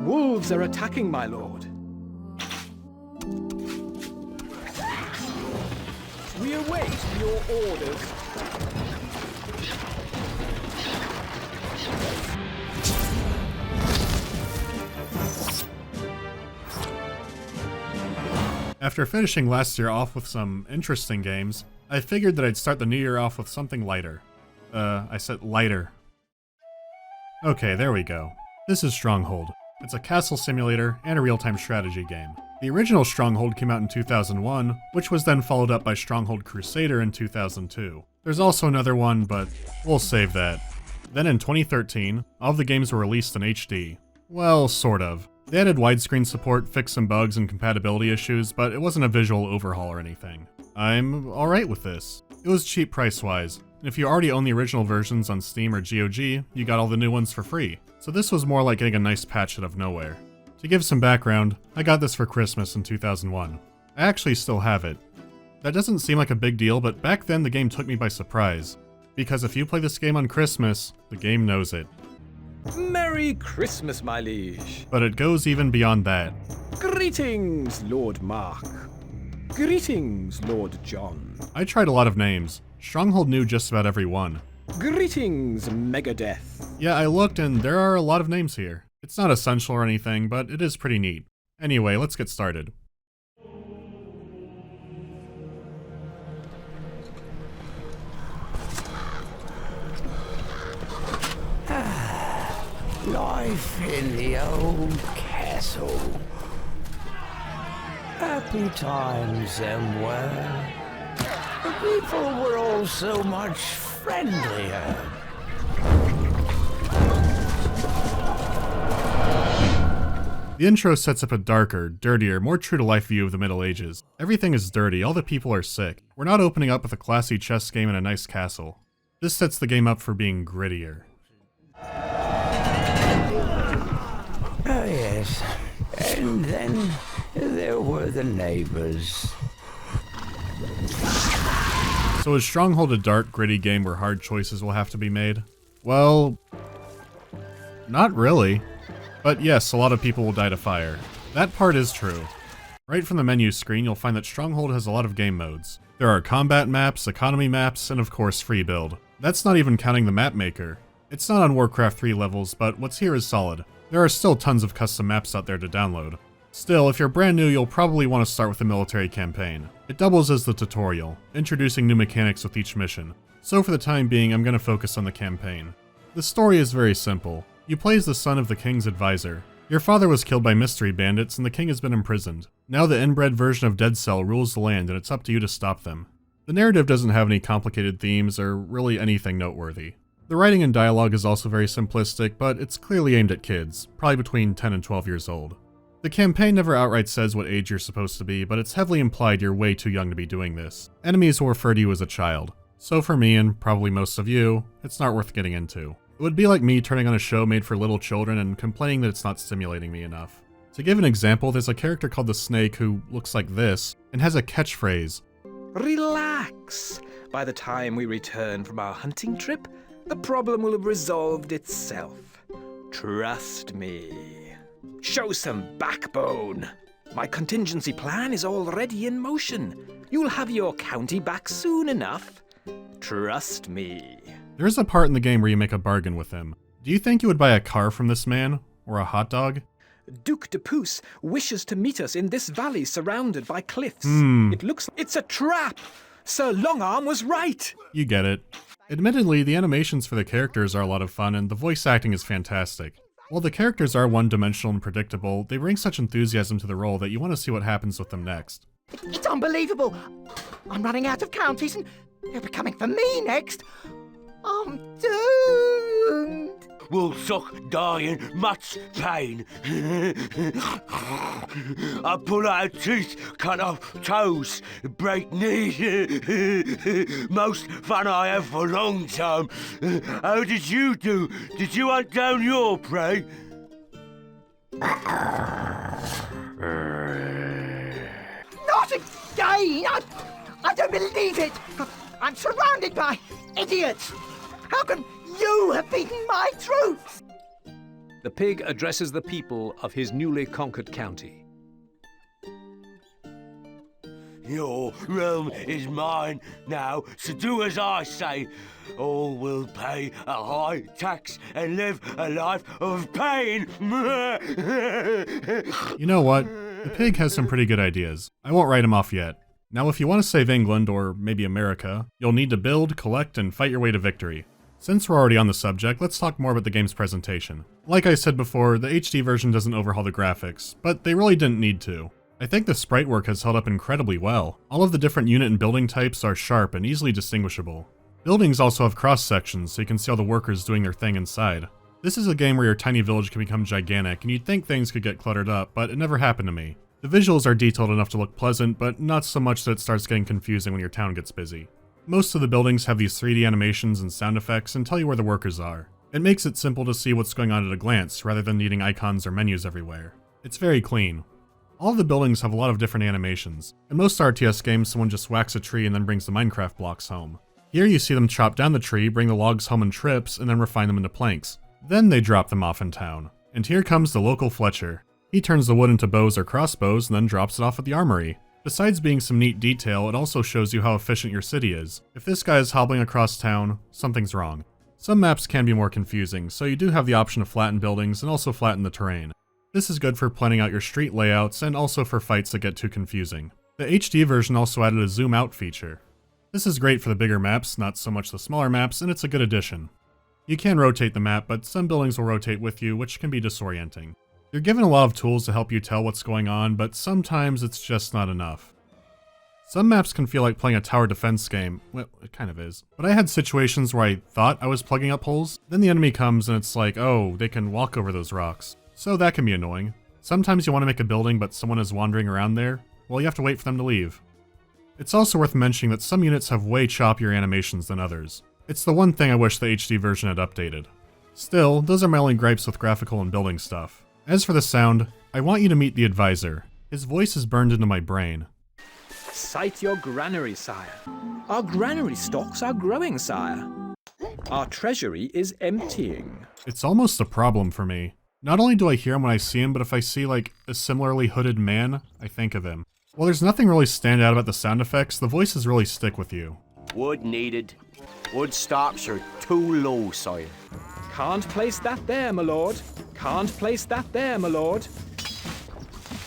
Wolves are attacking, my lord. We await your orders. After finishing last year off with some interesting games, I figured that I'd start the new year off with something lighter. I said lighter. Okay, there we go. This is Stronghold. It's a castle simulator and a real-time strategy game. The original Stronghold came out in 2001, which was then followed up by Stronghold Crusader in 2002. There's also another one, but we'll save that. Then in 2013, all of the games were released in HD. Well, sort of. They added widescreen support, fixed some bugs and compatibility issues, but it wasn't a visual overhaul or anything. I'm alright with this. It was cheap price-wise, and if you already own the original versions on Steam or GOG, you got all the new ones for free. So this was more like getting a nice patch out of nowhere. To give some background, I got this for Christmas in 2001. I actually still have it. That doesn't seem like a big deal, but back then the game took me by surprise. Because if you play this game on Christmas, the game knows it. Merry Christmas, my liege. But it goes even beyond that. Greetings, Lord Mark. Greetings, Lord John. I tried a lot of names. Stronghold knew just about every one. Greetings, Megadeth. Yeah, I looked and there are a lot of names here. It's not essential or anything, but it is pretty neat. Anyway, let's get started. Life in the old castle. Happy times them were. The people were all so much friendlier. The intro sets up a darker, dirtier, more true-to-life view of the Middle Ages. Everything is dirty, all the people are sick. We're not opening up with a classy chess game and a nice castle. This sets the game up for being grittier. Oh yes, and then there were the neighbors. So is Stronghold a dark, gritty game where hard choices will have to be made? Well, not really. But yes, a lot of people will die to fire. That part is true. Right from the menu screen, you'll find that Stronghold has a lot of game modes. There are combat maps, economy maps, and of course free build. That's not even counting the map maker. It's not on Warcraft 3 levels, but what's here is solid. There are still tons of custom maps out there to download. Still, if you're brand new, you'll probably want to start with the military campaign. It doubles as the tutorial, introducing new mechanics with each mission. So for the time being, I'm going to focus on the campaign. The story is very simple. You play as the son of the king's advisor. Your father was killed by mystery bandits and the king has been imprisoned. Now the inbred version of Dead Cell rules the land and it's up to you to stop them. The narrative doesn't have any complicated themes or really anything noteworthy. The writing and dialogue is also very simplistic, but it's clearly aimed at kids, probably between 10 and 12 years old. The campaign never outright says what age you're supposed to be, but it's heavily implied you're way too young to be doing this. Enemies will refer to you as a child. So for me, and probably most of you, it's not worth getting into. It would be like me turning on a show made for little children and complaining that it's not stimulating me enough. To give an example, there's a character called the Snake who looks like this, and has a catchphrase. Relax. By the time we return from our hunting trip, the problem will have resolved itself. Trust me. Show some backbone. My contingency plan is already in motion. You'll have your county back soon enough. Trust me. There's a part in the game where you make a bargain with him. Do you think you would buy a car from this man? Or a hot dog? Duke de Pouce wishes to meet us in this valley surrounded by cliffs. It looks like it's a trap. Sir Longarm was right. You get it. Admittedly, the animations for the characters are a lot of fun and the voice acting is fantastic. While the characters are one-dimensional and predictable, they bring such enthusiasm to the role that you want to see what happens with them next. It's unbelievable. I'm running out of counties and they'll be coming for me next. I'm doomed. Will suck dying much pain. I pull out teeth, cut off toes, break knees. Most fun I have for a long time. How did you do? Did you hunt down your prey? Not again! I don't believe it! I'm surrounded by idiots! How can you have beaten my troops? The pig addresses the people of his newly conquered county. Your realm is mine now, so do as I say. All will pay a high tax and live a life of pain. You know what? The pig has some pretty good ideas. I won't write him off yet. Now if you want to save England, or maybe America, you'll need to build, collect, and fight your way to victory. Since we're already on the subject, let's talk more about the game's presentation. Like I said before, the HD version doesn't overhaul the graphics, but they really didn't need to. I think the sprite work has held up incredibly well. All of the different unit and building types are sharp and easily distinguishable. Buildings also have cross-sections, so you can see all the workers doing their thing inside. This is a game where your tiny village can become gigantic, and you'd think things could get cluttered up, but it never happened to me. The visuals are detailed enough to look pleasant, but not so much that it starts getting confusing when your town gets busy. Most of the buildings have these 3D animations and sound effects and tell you where the workers are. It makes it simple to see what's going on at a glance, rather than needing icons or menus everywhere. It's very clean. All of the buildings have a lot of different animations. In most RTS games, someone just whacks a tree and then brings the Minecraft blocks home. Here you see them chop down the tree, bring the logs home in trips, and then refine them into planks. Then they drop them off in town. And here comes the local Fletcher. He turns the wood into bows or crossbows and then drops it off at the armory. Besides being some neat detail, it also shows you how efficient your city is. If this guy is hobbling across town, something's wrong. Some maps can be more confusing, so you do have the option to flatten buildings and also flatten the terrain. This is good for planning out your street layouts and also for fights that get too confusing. The HD version also added a zoom out feature. This is great for the bigger maps, not so much the smaller maps, and it's a good addition. You can rotate the map, but some buildings will rotate with you, which can be disorienting. You're given a lot of tools to help you tell what's going on, but sometimes it's just not enough. Some maps can feel like playing a tower defense game. Well, it kind of is. But I had situations where I thought I was plugging up holes, then the enemy comes and it's like, oh, they can walk over those rocks. So that can be annoying. Sometimes you want to make a building but someone is wandering around there. Well, you have to wait for them to leave. It's also worth mentioning that some units have way choppier animations than others. It's the one thing I wish the HD version had updated. Still, those are my only gripes with graphical and building stuff. As for the sound, I want you to meet the advisor. His voice is burned into my brain. Sight your granary, sire. Our granary stocks are growing, sire. Our treasury is emptying. It's almost a problem for me. Not only do I hear him when I see him, but if I see, like, a similarly hooded man, I think of him. While there's nothing really stand out about the sound effects, the voices really stick with you. Wood needed. Wood stocks are too low, sire. Can't place that there, my lord. Can't place that there, my lord.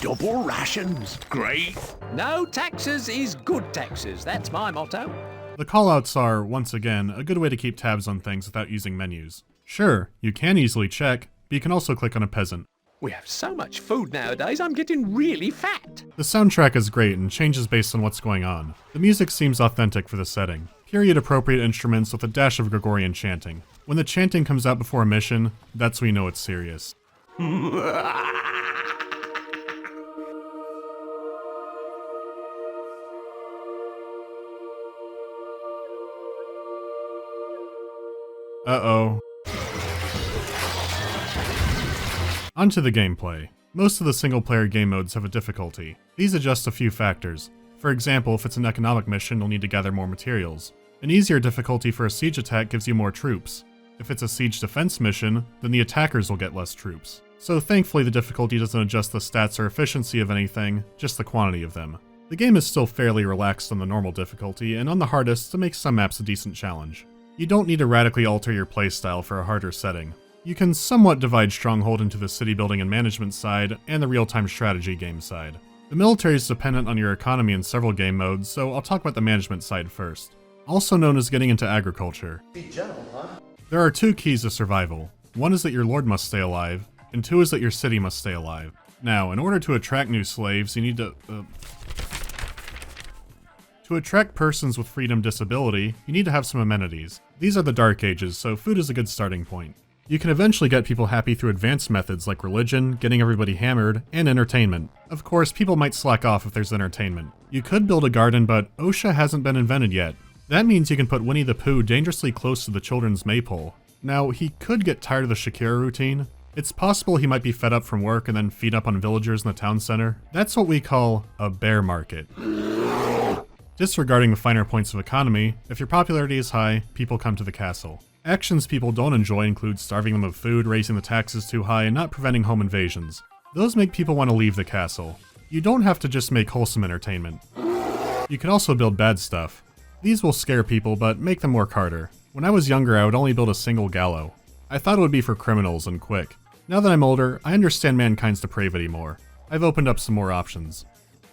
Double rations. Great. No taxes is good taxes. That's my motto. The callouts are, once again, a good way to keep tabs on things without using menus. Sure, you can easily check, but you can also click on a peasant. We have so much food nowadays, I'm getting really fat. The soundtrack is great and changes based on what's going on. The music seems authentic for the setting. Period-appropriate instruments with a dash of Gregorian chanting. When the chanting comes out before a mission, that's when you know it's serious. Uh-oh. Onto the gameplay. Most of the single-player game modes have a difficulty. These adjust a few factors. For example, if it's an economic mission, you'll need to gather more materials. An easier difficulty for a siege attack gives you more troops. If it's a siege defense mission, then the attackers will get less troops. So thankfully the difficulty doesn't adjust the stats or efficiency of anything, just the quantity of them. The game is still fairly relaxed on the normal difficulty, and on the hardest, it makes some maps a decent challenge. You don't need to radically alter your playstyle for a harder setting. You can somewhat divide Stronghold into the city building and management side, and the real-time strategy game side. The military is dependent on your economy in several game modes, so I'll talk about the management side first. Also known as getting into agriculture. There are two keys to survival. One is that your lord must stay alive, and two is that your city must stay alive. Now, in order to attract new slaves, you need to attract persons with freedom disability, you need to have some amenities. These are the Dark Ages, so food is a good starting point. You can eventually get people happy through advanced methods like religion, getting everybody hammered, and entertainment. Of course, people might slack off if there's entertainment. You could build a garden, but OSHA hasn't been invented yet. That means you can put Winnie the Pooh dangerously close to the children's maypole. Now, he could get tired of the Shakira routine. It's possible he might be fed up from work and then feed up on villagers in the town center. That's what we call a bear market. Disregarding the finer points of economy, if your popularity is high, people come to the castle. Actions people don't enjoy include starving them of food, raising the taxes too high, and not preventing home invasions. Those make people want to leave the castle. You don't have to just make wholesome entertainment. You can also build bad stuff. These will scare people, but make them work harder. When I was younger, I would only build a single gallows. I thought it would be for criminals and quick. Now that I'm older, I understand mankind's depravity more. I've opened up some more options.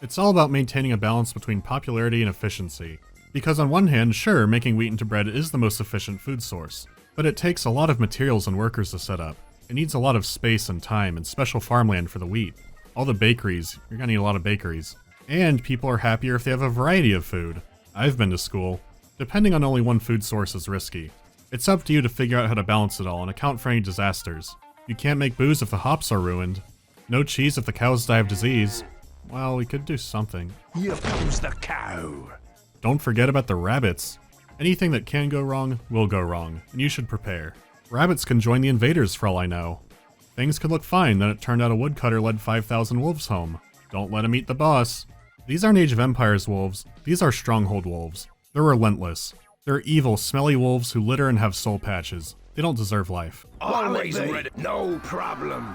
It's all about maintaining a balance between popularity and efficiency. Because on one hand, sure, making wheat into bread is the most efficient food source, but it takes a lot of materials and workers to set up. It needs a lot of space and time and special farmland for the wheat. All the bakeries, you're gonna need a lot of bakeries. And people are happier if they have a variety of food. I've been to school. Depending on only one food source is risky. It's up to you to figure out how to balance it all and account for any disasters. You can't make booze if the hops are ruined. No cheese if the cows die of disease. Well, we could do something. Here comes the cow. Don't forget about the rabbits. Anything that can go wrong will go wrong, and you should prepare. Rabbits can join the invaders for all I know. Things could look fine, then it turned out a woodcutter led 5,000 wolves home. Don't let him eat the boss. These aren't Age of Empires wolves, these are Stronghold wolves. They're relentless. They're evil, smelly wolves who litter and have soul patches. They don't deserve life. Always ready. No problem.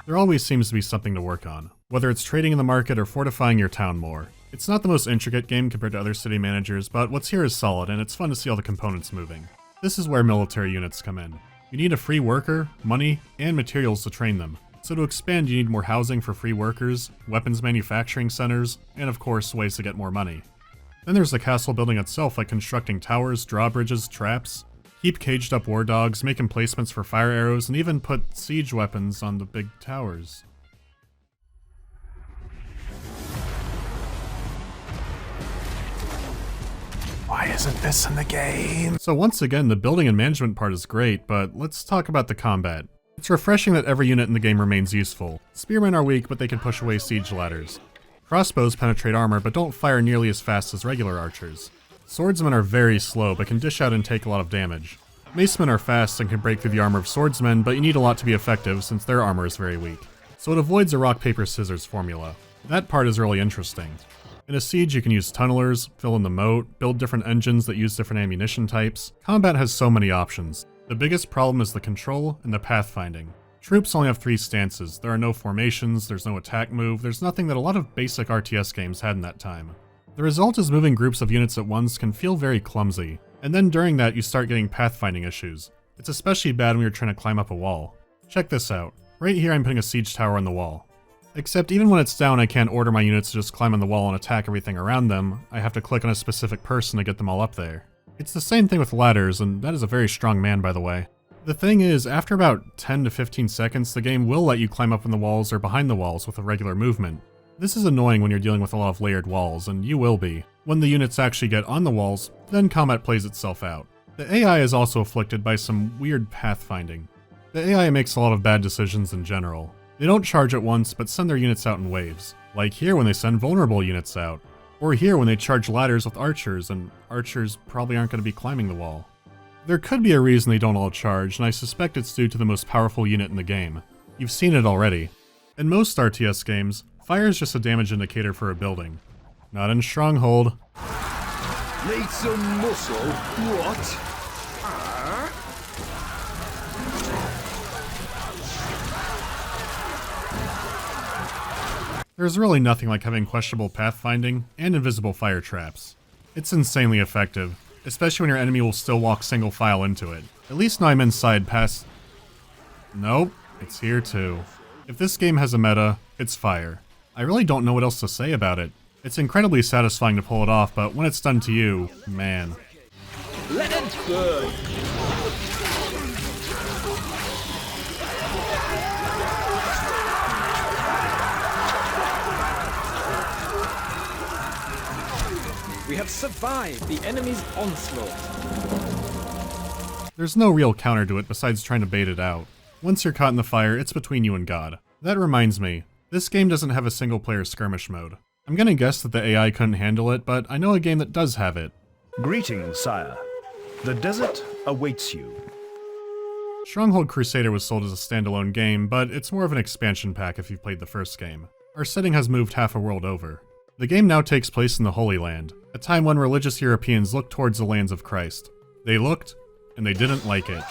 There always seems to be something to work on, whether it's trading in the market or fortifying your town more. It's not the most intricate game compared to other city managers, but what's here is solid and it's fun to see all the components moving. This is where military units come in. You need a free worker, money, and materials to train them. So to expand you need more housing for free workers, weapons manufacturing centers, and of course ways to get more money. Then there's the castle building itself, like constructing towers, drawbridges, traps. Keep caged up war dogs, make emplacements for fire arrows, and even put siege weapons on the big towers. Why isn't this in the game? So once again, the building and management part is great, but let's talk about the combat. It's refreshing that every unit in the game remains useful. Spearmen are weak, but they can push away siege ladders. Crossbows penetrate armor, but don't fire nearly as fast as regular archers. Swordsmen are very slow, but can dish out and take a lot of damage. Macemen are fast and can break through the armor of swordsmen, but you need a lot to be effective since their armor is very weak. So it avoids a rock, paper, scissors formula. That part is really interesting. In a siege, you can use tunnelers, fill in the moat, build different engines that use different ammunition types. Combat has so many options. The biggest problem is the control and the pathfinding. Troops only have 3 stances, there are no formations, there's no attack move, there's nothing that a lot of basic RTS games had in that time. The result is moving groups of units at once can feel very clumsy, and then during that you start getting pathfinding issues. It's especially bad when you're trying to climb up a wall. Check this out. Right here I'm putting a siege tower on the wall. Except even when it's down I can't order my units to just climb on the wall and attack everything around them, I have to click on a specific person to get them all up there. It's the same thing with ladders, and that is a very strong man by the way. The thing is, after about 10 to 15 seconds, the game will let you climb up on the walls or behind the walls with a regular movement. This is annoying when you're dealing with a lot of layered walls, and you will be. When the units actually get on the walls, then combat plays itself out. The AI is also afflicted by some weird pathfinding. The AI makes a lot of bad decisions in general. They don't charge at once, but send their units out in waves. Like here when they send vulnerable units out. Or here when they charge ladders with archers, and archers probably aren't going to be climbing the wall. There could be a reason they don't all charge, and I suspect it's due to the most powerful unit in the game. You've seen it already. In most RTS games, fire is just a damage indicator for a building. Not in Stronghold. Need some muscle? What? There's really nothing like having questionable pathfinding and invisible fire traps. It's insanely effective, especially when your enemy will still walk single file into it. At least now I'm inside past... Nope, it's here too. If this game has a meta, it's fire. I really don't know what else to say about it. It's incredibly satisfying to pull it off, but when it's done to you, man. Let it burn! We have survived the enemy's onslaught. There's no real counter to it besides trying to bait it out. Once you're caught in the fire, it's between you and God. That reminds me, this game doesn't have a single player skirmish mode. I'm gonna guess that the AI couldn't handle it, but I know a game that does have it. Greetings, sire. The desert awaits you. Stronghold Crusader was sold as a standalone game, but it's more of an expansion pack if you've played the first game. Our setting has moved half a world over. The game now takes place in the Holy Land, a time when religious Europeans looked towards the lands of Christ. They looked, and they didn't like it.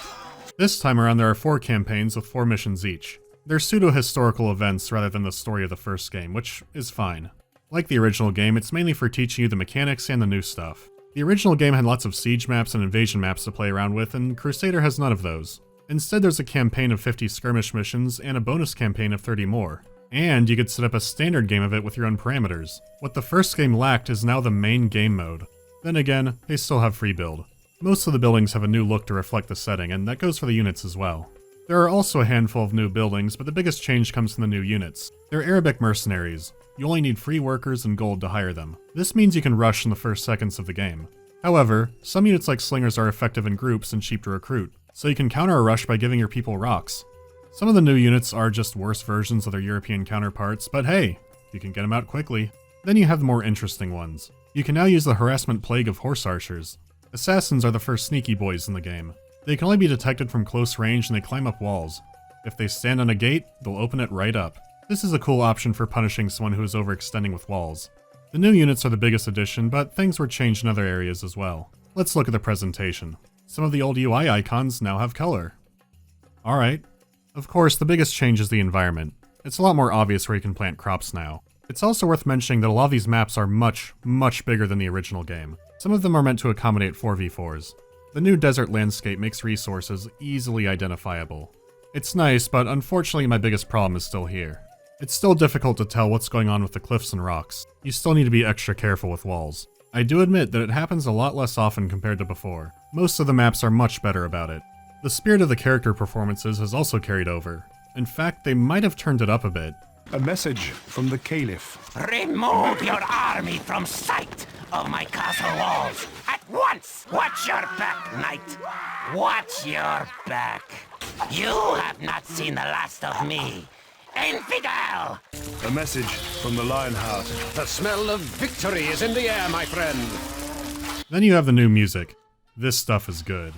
This time around there are 4 campaigns with 4 missions each. They're pseudo-historical events rather than the story of the first game, which is fine. Like the original game, it's mainly for teaching you the mechanics and the new stuff. The original game had lots of siege maps and invasion maps to play around with, and Crusader has none of those. Instead, there's a campaign of 50 skirmish missions and a bonus campaign of 30 more. And you could set up a standard game of it with your own parameters. What the first game lacked is now the main game mode. Then again, they still have free build. Most of the buildings have a new look to reflect the setting, and that goes for the units as well. There are also a handful of new buildings, but the biggest change comes from the new units. They're Arabic mercenaries. You only need free workers and gold to hire them. This means you can rush in the first seconds of the game. However, some units like slingers are effective in groups and cheap to recruit, so you can counter a rush by giving your people rocks. Some of the new units are just worse versions of their European counterparts, but hey, you can get them out quickly. Then you have the more interesting ones. You can now use the harassment plague of horse archers. Assassins are the first sneaky boys in the game. They can only be detected from close range and they climb up walls. If they stand on a gate, they'll open it right up. This is a cool option for punishing someone who is overextending with walls. The new units are the biggest addition, but things were changed in other areas as well. Let's look at the presentation. Some of the old UI icons now have color. Alright. Of course, the biggest change is the environment. It's a lot more obvious where you can plant crops now. It's also worth mentioning that a lot of these maps are much bigger than the original game. Some of them are meant to accommodate 4v4s. The new desert landscape makes resources easily identifiable. It's nice, but unfortunately my biggest problem is still here. It's still difficult to tell what's going on with the cliffs and rocks. You still need to be extra careful with walls. I do admit that it happens a lot less often compared to before. Most of the maps are much better about it. The spirit of the character performances has also carried over. In fact, they might have turned it up a bit. A message from the Caliph. Remove your army from sight of my castle walls at once! Watch your back, knight! Watch your back! You have not seen the last of me! Infidel! A message from the Lionheart. The smell of victory is in the air, my friend. Then you have the new music. This stuff is good.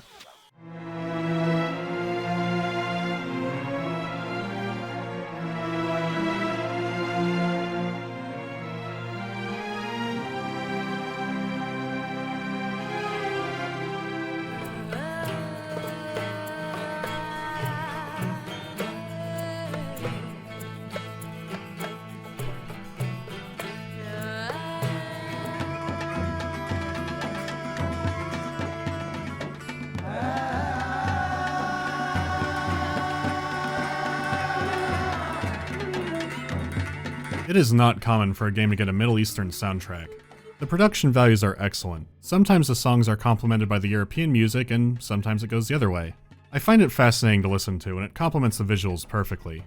It is not common for a game to get a Middle Eastern soundtrack. The production values are excellent. Sometimes the songs are complemented by the European music, and sometimes it goes the other way. I find it fascinating to listen to, and it complements the visuals perfectly.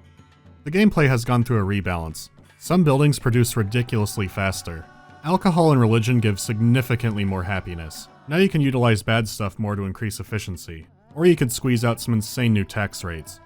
The gameplay has gone through a rebalance. Some buildings produce ridiculously faster. Alcohol and religion give significantly more happiness. Now you can utilize bad stuff more to increase efficiency. Or you could squeeze out some insane new tax rates.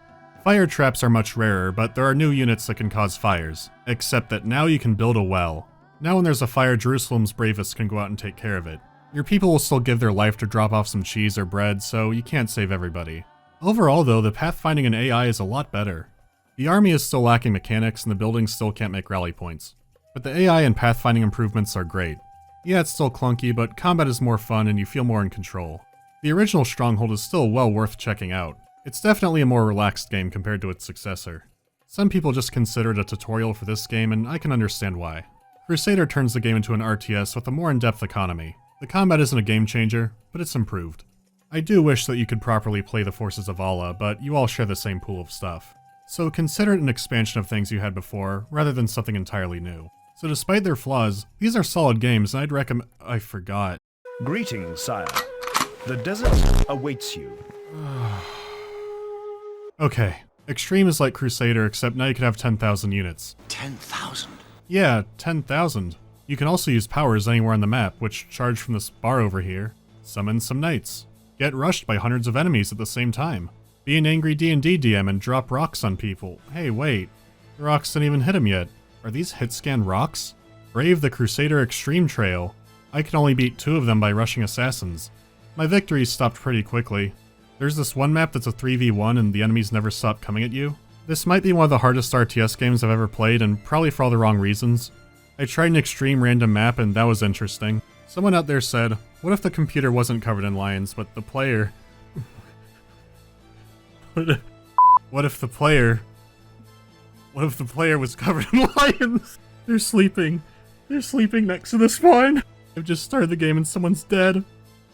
Fire traps are much rarer, but there are new units that can cause fires. Except that now you can build a well. Now when there's a fire, Jerusalem's bravest can go out and take care of it. Your people will still give their life to drop off some cheese or bread, so you can't save everybody. Overall though, the pathfinding in AI is a lot better. The army is still lacking mechanics and the buildings still can't make rally points. But the AI and pathfinding improvements are great. Yeah, it's still clunky, but combat is more fun and you feel more in control. The original Stronghold is still well worth checking out. It's definitely a more relaxed game compared to its successor. Some people just consider it a tutorial for this game, and I can understand why. Crusader turns the game into an RTS with a more in-depth economy. The combat isn't a game changer, but it's improved. I do wish that you could properly play the forces of Allah, but you all share the same pool of stuff. So consider it an expansion of things you had before, rather than something entirely new. So despite their flaws, these are solid games, and I'd recommend— I forgot. Greetings, sire. The desert awaits you. Okay, Extreme is like Crusader, except now you can have 10,000 units. 10,000? Yeah, 10,000. You can also use powers anywhere on the map, which charge from this bar over here. Summon some knights. Get rushed by hundreds of enemies at the same time. Be an angry D&D DM and drop rocks on people. Hey, wait. The rocks didn't even hit him yet. Are these hit scan rocks? Brave the Crusader Extreme Trail. I can only beat 2 of them by rushing assassins. My victories stopped pretty quickly. There's this one map that's a 3v1 and the enemies never stop coming at you. This might be one of the hardest RTS games I've ever played, and probably for all the wrong reasons. I tried an extreme random map and that was interesting. Someone out there said, what if the computer wasn't covered in lions, but the player... What if the player was covered in lions? They're sleeping. They're sleeping next to the spawn. I've just started the game and someone's dead.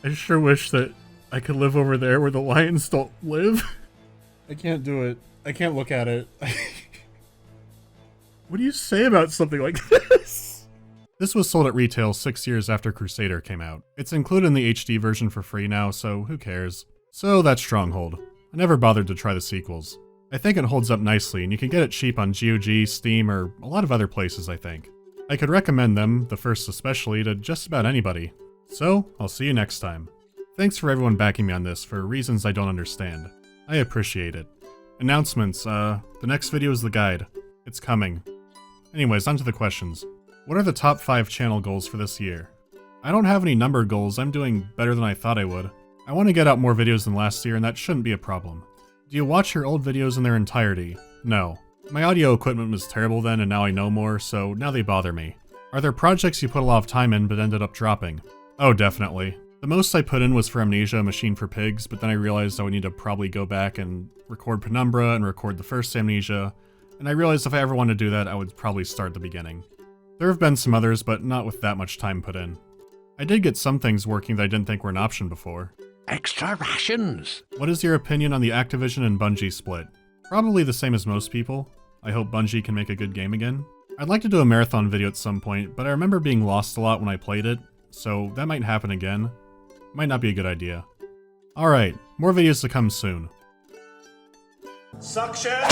I sure wish that I could live over there where the lions don't live. I can't do it. I can't look at it. What do you say about something like this? This was sold at retail 6 years after Crusader came out. It's included in the HD version for free now, so who cares? So that's Stronghold. I never bothered to try the sequels. I think it holds up nicely, and you can get it cheap on GOG, Steam, or a lot of other places, I think. I could recommend them, the first especially, to just about anybody. So, I'll see you next time. Thanks for everyone backing me on this for reasons I don't understand. I appreciate it. Announcements, the next video is the guide. It's coming. Anyways, on to the questions. What are the top 5 channel goals for this year? I don't have any numbered goals, I'm doing better than I thought I would. I want to get out more videos than last year, and that shouldn't be a problem. Do you watch your old videos in their entirety? No. My audio equipment was terrible then, and now I know more, so now they bother me. Are there projects you put a lot of time in but ended up dropping? Oh, definitely. The most I put in was for Amnesia, Machine for Pigs, but then I realized I would need to probably go back and record Penumbra and record the first Amnesia, and I realized if I ever wanted to do that, I would probably start at the beginning. There have been some others, but not with that much time put in. I did get some things working that I didn't think were an option before. Extra rations. What is your opinion on the Activision and Bungie split? Probably the same as most people. I hope Bungie can make a good game again. I'd like to do a marathon video at some point, but I remember being lost a lot when I played it, so that might happen again. Might not be a good idea. Alright, more videos to come soon. Suction!